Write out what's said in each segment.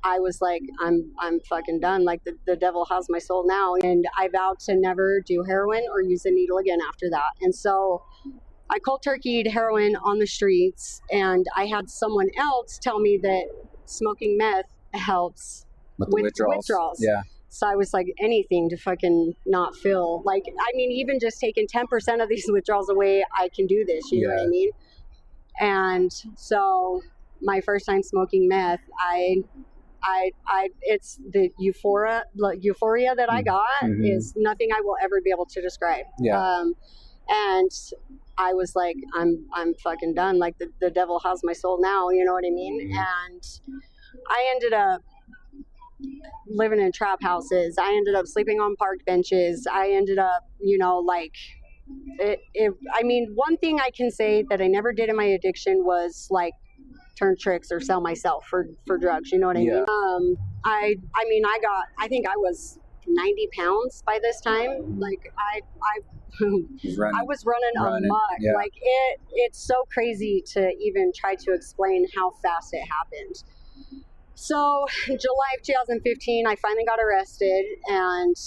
I was like, I'm fucking done. Like the devil has my soul now. And I vowed to never do heroin or use a needle again after that. And so I cold turkeyed heroin on the streets, and I had someone else tell me that smoking meth helps with withdrawals. Yeah. So I was like, anything to fucking not feel like, I mean, even just taking 10% of these withdrawals away, I can do this. You know what I mean? And so my first time smoking meth, it's the euphoria that I got is nothing I will ever be able to describe. Yeah. And I was like, I'm fucking done. Like the devil has my soul now. You know what I mean? And I ended up living in trap houses. I ended up sleeping on park benches. I ended up, like I mean, one thing I can say that I never did in my addiction was like turn tricks or sell myself for drugs. You know what I mean? I think I was 90 pounds by this time. Like I was running amok. Yeah. Like it's so crazy to even try to explain how fast it happened. So July of 2015, I finally got arrested, and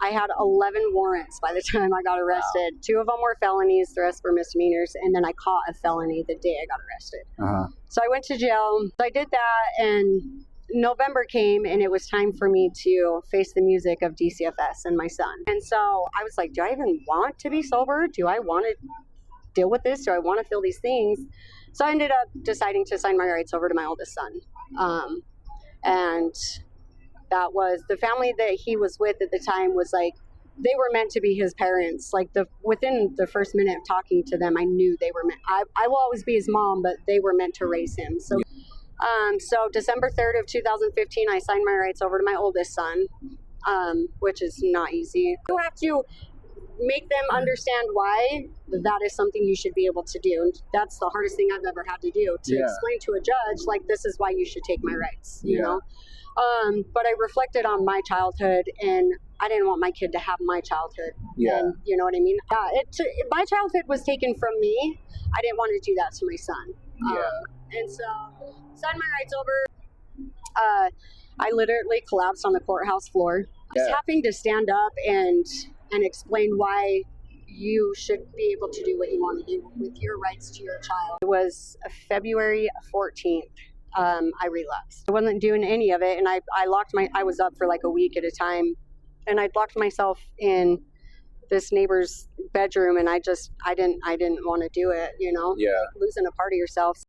I had 11 warrants by the time I got arrested. 2 of them were felonies, the rest were misdemeanors, and then I caught a felony the day I got arrested. So I went to jail. So I did that, and November came, and it was time for me to face the music of DCFS and my son. And so I was like, do I even want to be sober? Do I want to deal with this? Do I want to feel these things? So I ended up deciding to sign my rights over to my oldest son. And that was the family that he was with at the time was like, they were meant to be his parents. Like within the first minute of talking to them, I knew they were meant. I will always be his mom, but they were meant to raise him. So, so December 3rd of 2015, I signed my rights over to my oldest son, which is not easy. You have to make them understand why that is something you should be able to do. And that's the hardest thing I've ever had to do, to explain to a judge, like, this is why you should take my rights, you know? But I reflected on my childhood, and I didn't want my kid to have my childhood. And you know what I mean? My childhood was taken from me. I didn't want to do that to my son. And so, signed my rights over. I literally collapsed on the courthouse floor. Just having to stand up and explain why you should be able to do what you want to do with your rights to your child. It was February 14th. I relapsed. I wasn't doing any of it, and I was up for like a week at a time, and I locked myself in this neighbor's bedroom, and I didn't want to do it, you know? Losing a part of yourself.